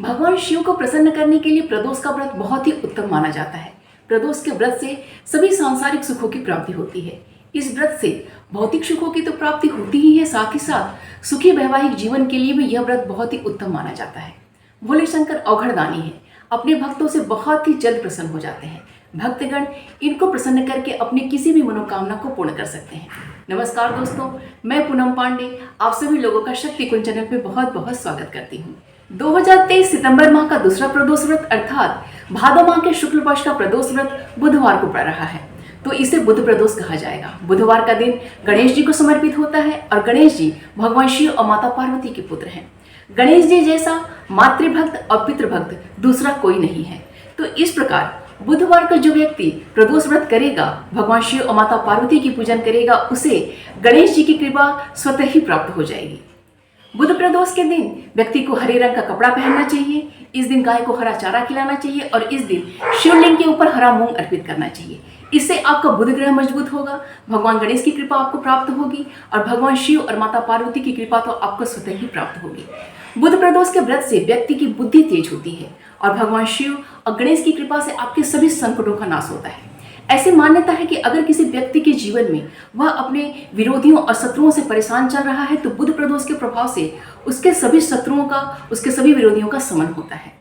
भगवान शिव को प्रसन्न करने के लिए प्रदोष का व्रत बहुत ही उत्तम माना जाता है। प्रदोष के व्रत से सभी सांसारिक सुखों की प्राप्ति होती है। इस व्रत से भौतिक सुखों की तो प्राप्ति होती ही है, साथ ही साथ सुखी वैवाहिक जीवन के लिए भी यह व्रत बहुत ही उत्तम माना जाता है। भोले शंकर अवघड़दानी है, अपने भक्तों से बहुत ही जल्द प्रसन्न हो जाते हैं। भक्तगण इनको प्रसन्न करके अपनी किसी भी मनोकामना को पूर्ण कर सकते हैं। नमस्कार दोस्तों, मैं पूनम पांडे आप सभी लोगों का शक्ति कुंज चैनल पे बहुत बहुत स्वागत करती हूँ। 2023 सितंबर माह का दूसरा प्रदोष व्रत अर्थात भादो माह के शुक्ल पक्ष का प्रदोष व्रत बुधवार को पड़ रहा है, तो इसे बुध प्रदोष कहा जाएगा। बुधवार का दिन गणेश जी को समर्पित होता है और गणेश जी भगवान शिव और माता पार्वती के पुत्र हैं। गणेश जी जैसा मातृभक्त और पितृभक्त दूसरा कोई नहीं है। तो इस प्रकार बुधवार का जो व्यक्ति प्रदोष व्रत करेगा, भगवान शिव और माता पार्वती की पूजन करेगा, उसे गणेश जी की कृपा स्वतः ही प्राप्त हो जाएगी। बुध प्रदोष के दिन व्यक्ति को हरे रंग का कपड़ा पहनना चाहिए। इस दिन गाय को हरा चारा खिलाना चाहिए और इस दिन शिवलिंग के ऊपर हरा मूंग अर्पित करना चाहिए। इससे आपका बुध ग्रह मजबूत होगा, भगवान गणेश की कृपा आपको प्राप्त होगी और भगवान शिव और माता पार्वती की कृपा तो आपको स्वतः ही प्राप्त होगी। बुध प्रदोष के व्रत से व्यक्ति की बुद्धि तेज होती है और भगवान शिव और गणेश की कृपा से आपके सभी संकटों का नाश होता है। ऐसी मान्यता है कि अगर किसी व्यक्ति के जीवन में वह अपने विरोधियों और शत्रुओं से परेशान चल रहा है तो बुध प्रदोष के प्रभाव से उसके सभी शत्रुओं का, उसके सभी विरोधियों का शमन होता है।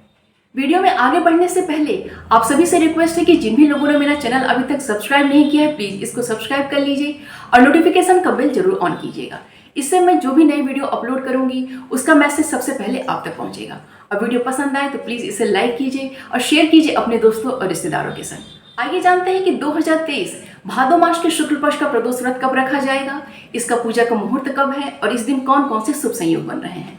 वीडियो में आगे बढ़ने से पहले आप सभी से रिक्वेस्ट है कि जिन भी लोगों ने मेरा चैनल अभी तक सब्सक्राइब नहीं किया है, प्लीज इसको सब्सक्राइब कर लीजिए और नोटिफिकेशन का बेल जरूर ऑन कीजिएगा। इससे मैं जो भी नई वीडियो अपलोड करूंगी उसका मैसेज सबसे पहले आप तक पहुंचेगा। और वीडियो पसंद आए तो प्लीज इसे लाइक कीजिए और शेयर कीजिए अपने दोस्तों और रिश्तेदारों के संग। आइए जानते हैं कि 2023 भादो मास के शुक्ल पक्ष का प्रदोष व्रत कब रखा जाएगा, इसका पूजा का मुहूर्त कब है और इस दिन कौन कौन से शुभ संयोग बन रहे हैं।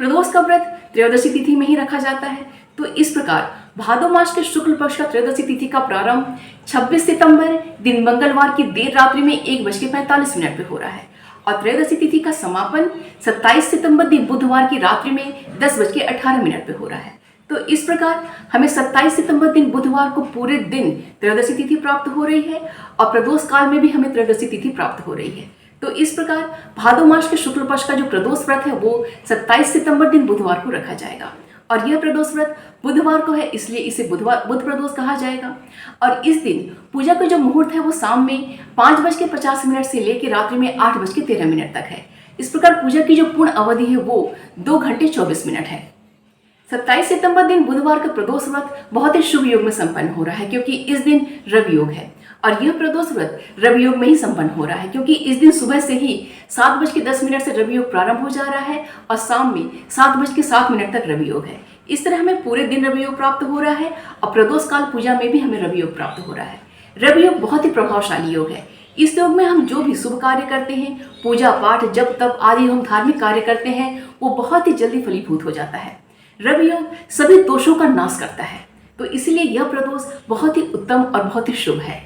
प्रदोष का व्रत त्रयोदशी तिथि में ही रखा जाता है। तो इस प्रकार भादो मास के शुक्ल पक्ष का त्रयोदशी तिथि का प्रारंभ 26 सितंबर दिन मंगलवार की देर रात्रि में 1:45 पे हो रहा है और त्रयोदशी तिथि का समापन 27 सितंबर दिन बुधवार की रात्रि में 10:18 पे हो रहा है। तो इस प्रकार हमें 27 सितंबर दिन बुधवार को पूरे दिन त्रयोदशी तिथि प्राप्त हो रही है और प्रदोष काल में भी हमें त्रयोदशी तिथि प्राप्त हो रही है। तो इस प्रकार भादो मास के शुक्ल पक्ष का जो प्रदोष व्रत है वो 27 सितंबर दिन बुधवार को रखा जाएगा और यह प्रदोष व्रत बुधवार को है, इसलिए इसे बुध प्रदोष कहा जाएगा। और इस दिन पूजा का जो मुहूर्त है वो शाम में 5:50 से लेकर रात्रि में 8:13 तक है। इस प्रकार पूजा की जो पूर्ण अवधि है वो 2 घंटे 24 मिनट है। 27 सितंबर दिन बुधवार का प्रदोष व्रत बहुत ही शुभ योग में संपन्न हो रहा है, क्योंकि इस दिन रवि योग है और यह प्रदोष व्रत रवि योग में ही संपन्न हो रहा है, क्योंकि इस दिन सुबह से ही 7:10 से रवि योग प्रारंभ हो जा रहा है और शाम में 7:07 तक रवि योग है। इस तरह हमें पूरे दिन रवि योग प्राप्त हो रहा है और प्रदोष काल पूजा में भी हमें रवि योग प्राप्त हो रहा है। रवि योग बहुत ही प्रभावशाली योग है। इस योग में हम जो भी शुभ कार्य करते हैं, पूजा पाठ जप तप आदि हम धार्मिक कार्य करते हैं, वो बहुत ही जल्दी फलीभूत हो जाता है। रवि योग सभी दोषों का नाश करता है, तो इसलिए यह प्रदोष बहुत ही उत्तम और बहुत ही शुभ है।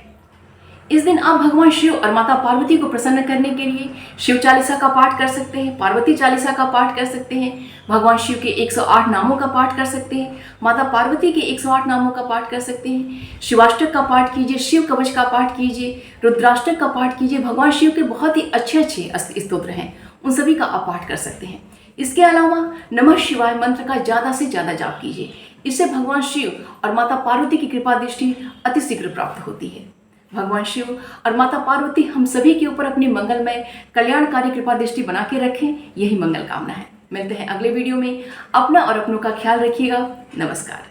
इस दिन आप भगवान शिव और माता पार्वती को प्रसन्न करने के लिए शिव चालीसा का पाठ कर सकते हैं, पार्वती चालीसा का पाठ कर सकते हैं, भगवान शिव के 108 नामों का पाठ कर सकते हैं, माता पार्वती के 108 नामों का पाठ कर सकते हैं, शिवाष्टक का पाठ कीजिए, शिव कवच का पाठ कीजिए, रुद्राष्टक का पाठ कीजिए। भगवान शिव के बहुत ही अच्छे अच्छे स्तोत्र हैं, उन सभी का आप पाठ कर सकते हैं। इसके अलावा नमः शिवाय मंत्र का ज़्यादा से ज़्यादा जाप कीजिए। इससे भगवान शिव और माता पार्वती की कृपा दृष्टि अति शीघ्र प्राप्त होती है। भगवान शिव और माता पार्वती हम सभी के ऊपर अपनी मंगलमय कल्याणकारी कृपा दृष्टि बना के रखें, यही मंगल कामना है। मिलते हैं अगले वीडियो में। अपना और अपनों का ख्याल रखिएगा। नमस्कार।